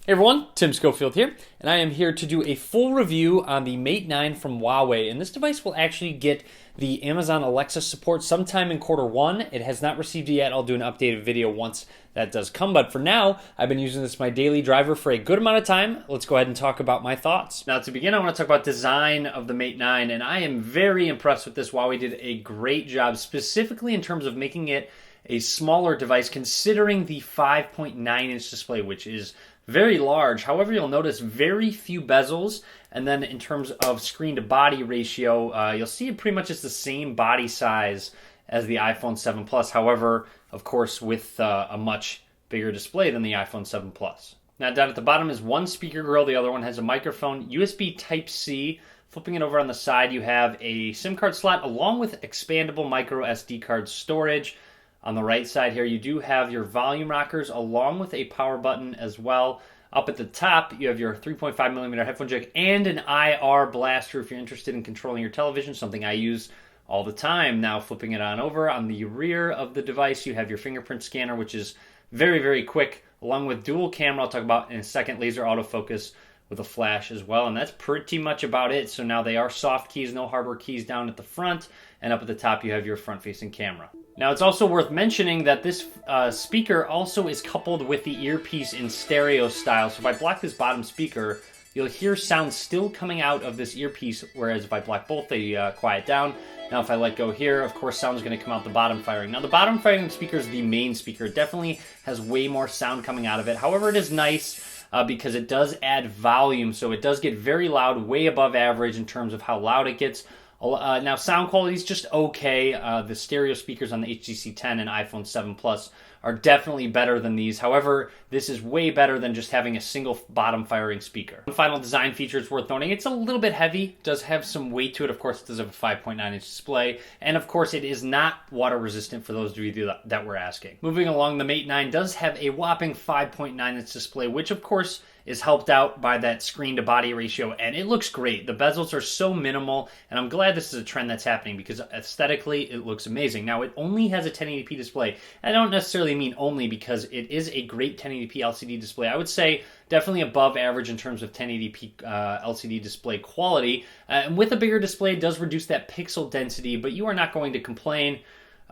Hey everyone, Tim Schofield here, and I am here to do a full review on the Mate 9 from Huawei. And this device will actually get the Amazon Alexa support sometime in Q1. It has not received it yet. I'll do an updated video once that does come. But for now, I've been using this as my daily driver for a good amount of time. Let's go ahead and talk about my thoughts. Now, to begin, I want to talk about design of the Mate 9, and I am very impressed with this. Huawei did a great job, specifically in terms of making it a smaller device, considering the 5.9-inch display, which is very large. However, you'll notice very few bezels, and then in terms of screen to body ratio, you'll see it pretty much is the same body size as the iPhone 7 Plus. However, of course, with a much bigger display than the iPhone 7 Plus. Now, down at the bottom is one speaker grill. The other one has a microphone, USB Type-C. Flipping it over on the side, you have a SIM card slot along with expandable micro SD card storage. On the right side here, you do have your volume rockers along with a power button as well. Up at the top, you have your 3.5mm headphone jack and an IR blaster if you're interested in controlling your television, something I use all the time. Now, flipping it on over, on the rear of the device, you have your fingerprint scanner, which is very, very quick, along with dual camera. I'll talk about in a second, laser autofocus with a flash as well, and that's pretty much about it. So now they are soft keys, no hardware keys down at the front, and up at the top you have your front-facing camera. Now, it's also worth mentioning that this speaker also is coupled with the earpiece in stereo style. So if I block this bottom speaker, you'll hear sound still coming out of this earpiece, whereas if I block both, they quiet down. Now, if I let go here, of course, sound is going to come out the bottom firing. Now, the bottom firing speaker is the main speaker. It definitely has way more sound coming out of it. However, it is nice because it does add volume, so it does get very loud, way above average in terms of how loud it gets. Now, sound quality is just okay. The stereo speakers on the HTC 10 and iPhone 7 Plus are definitely better than these. However, this is way better than just having a single bottom firing speaker. One final design feature is worth noting. It's a little bit heavy, does have some weight to it. Of course, it does have a 5.9-inch display. And of course, it is not water resistant for those of you that were asking. Moving along, the Mate 9 does have a whopping 5.9-inch display, which of course is helped out by that screen to body ratio, and it looks great. The bezels are so minimal, and I'm glad this is a trend that's happening because aesthetically it looks amazing. Now, it only has a 1080p display. I don't necessarily mean only because it is a great 1080p LCD display. I would say definitely above average in terms of 1080p LCD display quality. And with a bigger display, it does reduce that pixel density, but you are not going to complain.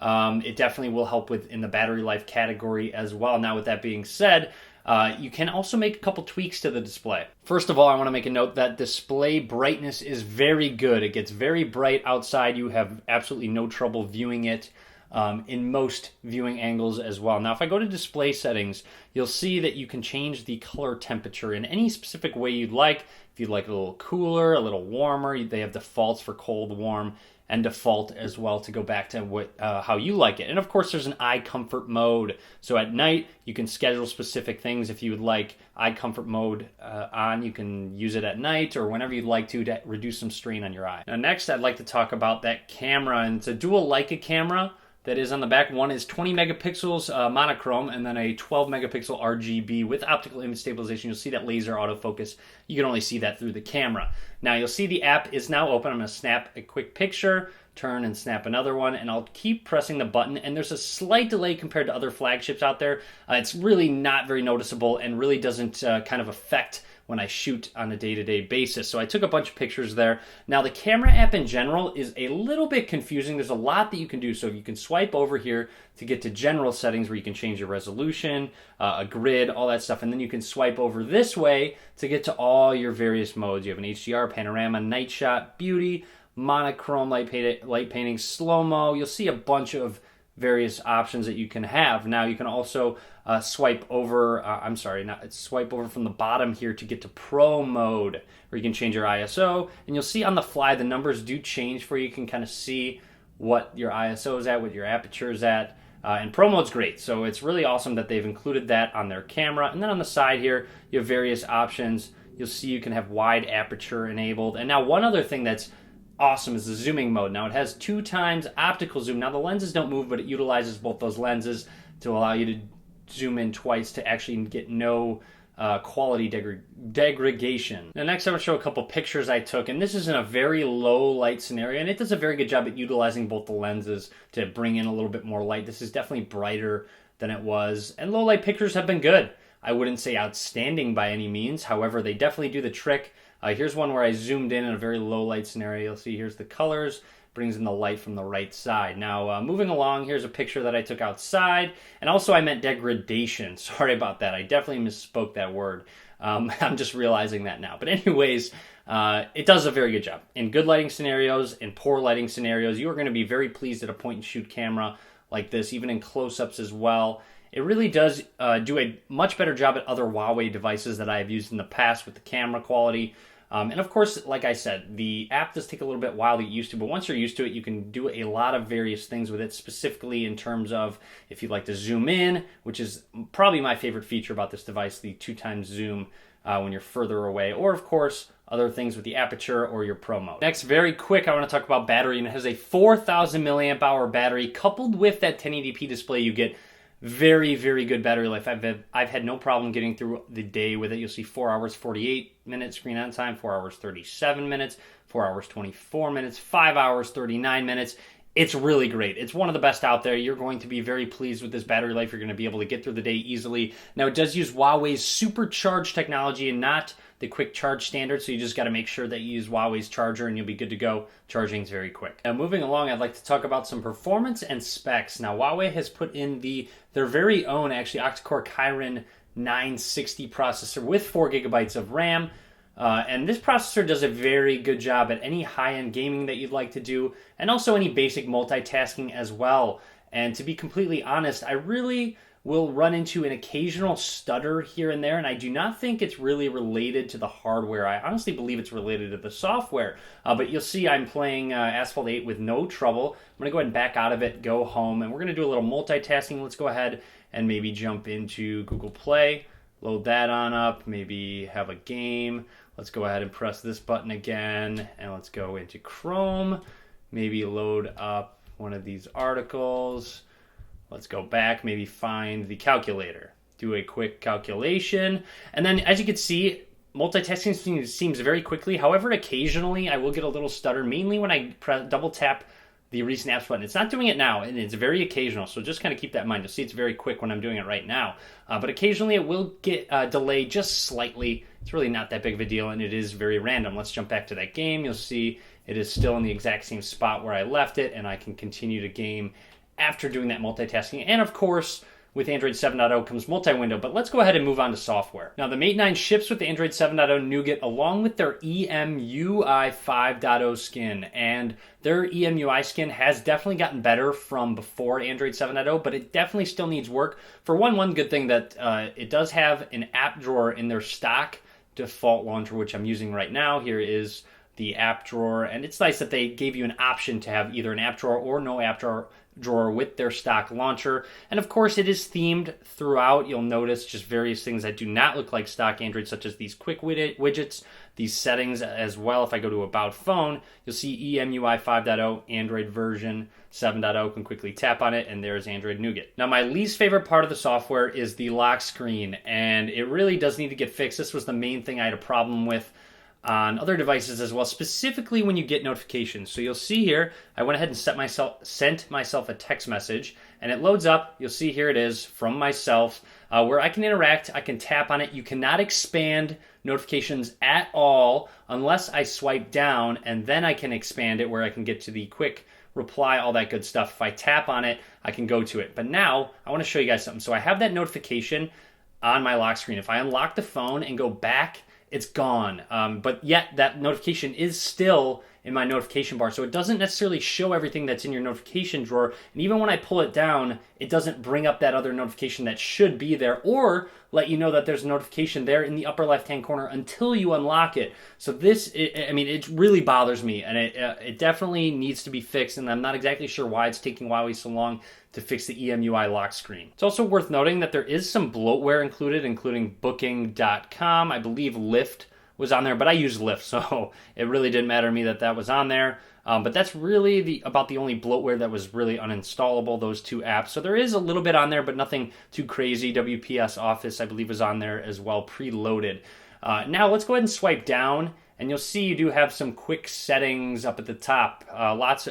It definitely will help with in the battery life category as well. Now, with that being said, you can also make a couple tweaks to the display. First of all, I want to make a note that display brightness is very good. It gets very bright outside. You have absolutely no trouble viewing it in most viewing angles as well. Now, if I go to display settings, you'll see that you can change the color temperature in any specific way you'd like. If you'd like it a little cooler, a little warmer, they have defaults for cold, warm, and default as well to go back to how you like it. And of course, there's an eye comfort mode. So at night, you can schedule specific things. If you would like eye comfort mode on, you can use it at night or whenever you'd like to reduce some strain on your eye. Now, next, I'd like to talk about that camera. And it's a dual Leica camera that is on the back. One is 20 megapixels monochrome and then a 12 megapixel RGB with optical image stabilization. You'll see that laser autofocus. You can only see that through the camera. Now, you'll see the app is now open. I'm going to snap a quick picture, turn and snap another one, and I'll keep pressing the button. And there's a slight delay compared to other flagships out there. It's really not very noticeable and really doesn't kind of affect when I shoot on a day-to-day basis. So I took a bunch of pictures there. Now, the camera app in general is a little bit confusing. There's a lot that you can do. So you can swipe over here to get to general settings where you can change your resolution, a grid, all that stuff. And then you can swipe over this way to get to all your various modes. You have an HDR, panorama, night shot, beauty, monochrome, light painting, slow-mo. You'll see a bunch of various options that you can have. Now, you can also swipe over from the bottom here to get to Pro mode, where you can change your ISO. And you'll see on the fly, the numbers do change for you. You can kind of see what your ISO is at, what your aperture is at. And Pro mode's great. So it's really awesome that they've included that on their camera. And then on the side here, you have various options. You'll see you can have wide aperture enabled. And now one other thing that's awesome is the zooming mode. Now, it has 2 times optical zoom. Now, the lenses don't move, but it utilizes both those lenses to allow you to zoom in twice to actually get no quality degradation. Now, next, I'm going to show a couple pictures I took, and this is in a very low light scenario, and it does a very good job at utilizing both the lenses to bring in a little bit more light. This is definitely brighter than it was, and low light pictures have been good. I wouldn't say outstanding by any means. However, they definitely do the trick. Here's one where I zoomed in a very low light scenario. You'll see here's the colors, brings in the light from the right side. Now, moving along, here's a picture that I took outside. And also I meant degradation. Sorry about that. I definitely misspoke that word. I'm just realizing that now. But anyways, it does a very good job. In good lighting scenarios, in poor lighting scenarios, you are going to be very pleased at a point-and-shoot camera like this, even in close-ups as well. It really does do a much better job at other Huawei devices that I have used in the past with the camera quality. And of course, like I said, the app does take a little bit while to get used to, but once you're used to it, you can do a lot of various things with it, specifically in terms of if you'd like to zoom in, which is probably my favorite feature about this device, the 2x zoom when you're further away, or of course, other things with the aperture or your pro mode. Next, very quick, I want to talk about battery, and it has a 4,000 milliamp hour battery coupled with that 1080p display. You get very, very good battery life. I've had no problem getting through the day with it. You'll see 4 hours 48 minutes screen on time, 4 hours 37 minutes, 4 hours 24 minutes, 5 hours 39 minutes. It's really great. It's one of the best out there. You're going to be very pleased with this battery life. You're going to be able to get through the day easily. Now, it does use Huawei's supercharged technology and not the quick charge standard, so you just got to make sure that you use Huawei's charger and you'll be good to go. Charging is very quick. Now, moving along, I'd like to talk about some performance and specs. Now, Huawei has put in their very own, actually, octa-core Kirin 960 processor with 4 gigabytes of RAM. And this processor does a very good job at any high-end gaming that you'd like to do, and also any basic multitasking as well. And to be completely honest, I really will run into an occasional stutter here and there, and I do not think it's really related to the hardware. I honestly believe it's related to the software. But you'll see I'm playing Asphalt 8 with no trouble. I'm going to go ahead and back out of it, go home, and we're going to do a little multitasking. Let's go ahead and maybe jump into Google Play, load that on up, maybe have a game. Let's go ahead and press this button again, and let's go into Chrome, maybe load up one of these articles. Let's go back, maybe find the calculator, do a quick calculation. And then as you can see, multitasking seems very quickly. However, occasionally I will get a little stutter, mainly when I double tap the recent apps button. It's not doing it now, and it's very occasional, so just kind of keep that in mind. You'll see it's very quick when I'm doing it right now. But occasionally it will get delayed just slightly. It's really not that big of a deal, and it is very random. Let's jump back to that game. You'll see it is still in the exact same spot where I left it, and I can continue to game after doing that multitasking. And of course, with Android 7.0 comes multi-window, but let's go ahead and move on to software. Now, the Mate 9 ships with the Android 7.0 Nougat along with their EMUI 5.0 skin, and their EMUI skin has definitely gotten better from before Android 7.0, but it definitely still needs work. For one good thing that it does have an app drawer in their stock default launcher, which I'm using right now. Here is the app drawer, and it's nice that they gave you an option to have either an app drawer or no app drawer with their stock launcher. And of course, it is themed throughout. You'll notice just various things that do not look like stock Android, such as these quick widgets, these settings as well. If I go to About Phone, you'll see EMUI 5.0 Android version 7.0. Can quickly tap on it, and there's Android Nougat. Now, my least favorite part of the software is the lock screen, and it really does need to get fixed. This was the main thing I had a problem with on other devices as well, specifically when you get notifications. So you'll see here, I went ahead and sent myself a text message, and it loads up. You'll see here it is from myself, where I can interact. I can tap on it. You cannot expand notifications at all unless I swipe down, and then I can expand it where I can get to the quick reply, all that good stuff. If I tap on it, I can go to it. But now I want to show you guys something. So I have that notification on my lock screen. If I unlock the phone and go back, it's gone. But yet that notification is still in my notification bar. So it doesn't necessarily show everything that's in your notification drawer. And even when I pull it down, it doesn't bring up that other notification that should be there or let you know that there's a notification there in the upper left-hand corner until you unlock it. So it really bothers me, and it definitely needs to be fixed, and I'm not exactly sure why it's taking Huawei so long to fix the EMUI lock screen. It's also worth noting that there is some bloatware included, including Booking.com. I believe Lyft was on there, but I use Lyft, so it really didn't matter to me that was on there. But that's really about the only bloatware that was really uninstallable, those two apps. So there is a little bit on there, but nothing too crazy. WPS Office, I believe, was on there as well, preloaded. Now let's go ahead and swipe down, and you'll see you do have some quick settings up at the top.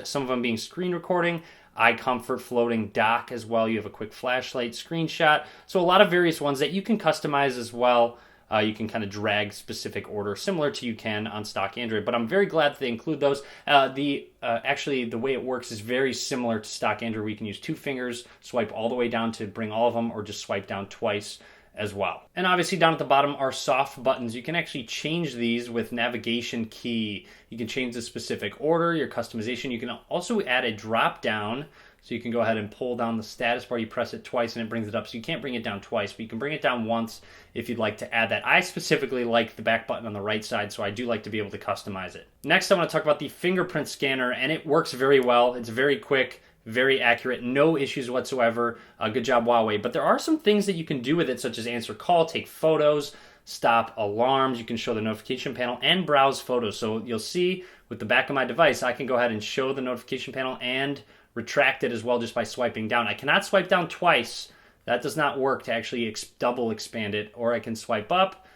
Some of them being screen recording. eye comfort floating dock as well. You have a quick flashlight screenshot. So a lot of various ones that you can customize as well. You can kind of drag specific order similar to you can on stock Android, but I'm very glad that they include those. Actually, the way it works is very similar to stock Android. We can use 2 fingers, swipe all the way down to bring all of them, or just swipe down twice as well. And obviously down at the bottom are soft buttons. You can actually change these with navigation key. You can change the specific order, your customization. You can also add a drop down. So you can go ahead and pull down the status bar. You press it twice and it brings it up. So you can't bring it down twice, but you can bring it down once if you'd like to add that. I specifically like the back button on the right side, so I do like to be able to customize it. Next, I want to talk about the fingerprint scanner, and it works very well. It's very quick, very accurate, no issues whatsoever. Good job, Huawei. But there are some things that you can do with it, such as answer call, take photos, stop alarms. You can show the notification panel and browse photos. So you'll see with the back of my device, I can go ahead and show the notification panel and retract it as well just by swiping down. I cannot swipe down twice. That does not work to actually double expand it. Or I can swipe up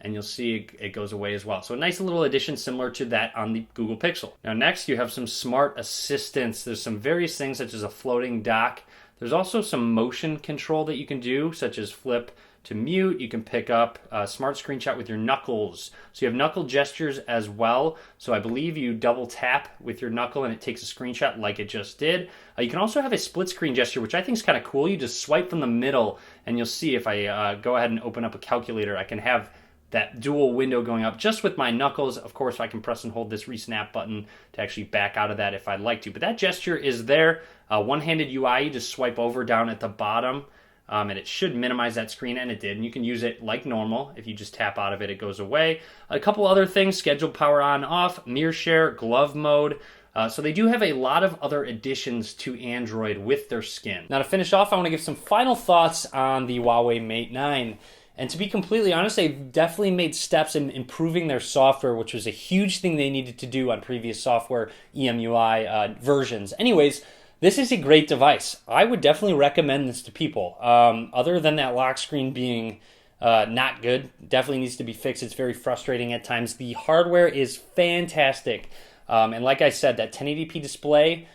and you'll see it goes away as well. So a nice little addition similar to that on the Google Pixel. Now next you have some smart assistants. There's some various things such as a floating dock. There's also some motion control that you can do, such as flip to mute. You can pick up a smart screenshot with your knuckles. So you have knuckle gestures as well. So I believe you double tap with your knuckle and it takes a screenshot like it just did. You can also have a split screen gesture, which I think is kind of cool. You just swipe from the middle and you'll see if I go ahead and open up a calculator, I can have that dual window going up just with my knuckles. Of course, I can press and hold this resnap button to actually back out of that if I'd like to. But that gesture is there. One-handed UI, you just swipe over down at the bottom. And it should minimize that screen, and it did. And you can use it like normal. If you just tap out of it, it goes away. A couple other things: schedule power on, off, mirror share, glove mode. So they do have a lot of other additions to Android with their skin. Now to finish off, I want to give some final thoughts on the Huawei Mate 9. And to be completely honest, they've definitely made steps in improving their software, which was a huge thing they needed to do on previous software EMUI versions. Anyways, this is a great device. I would definitely recommend this to people. Other than that lock screen being not good, definitely needs to be fixed. It's very frustrating at times. The hardware is fantastic. And like I said, that 1080p display,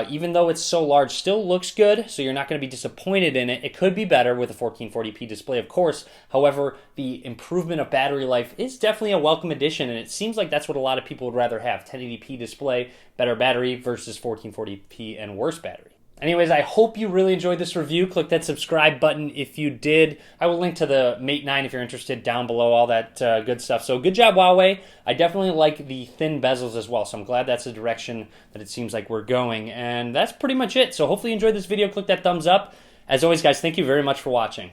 even though it's so large, still looks good, so you're not going to be disappointed in it. It could be better with a 1440p display, of course. However, the improvement of battery life is definitely a welcome addition, and it seems like that's what a lot of people would rather have: 1080p display, better battery versus 1440p and worse battery. Anyways, I hope you really enjoyed this review. Click that subscribe button if you did. I will link to the Mate 9 if you're interested down below, all that good stuff. So good job, Huawei. I definitely like the thin bezels as well, so I'm glad that's the direction that it seems like we're going. And that's pretty much it. So hopefully you enjoyed this video. Click that thumbs up. As always, guys, thank you very much for watching.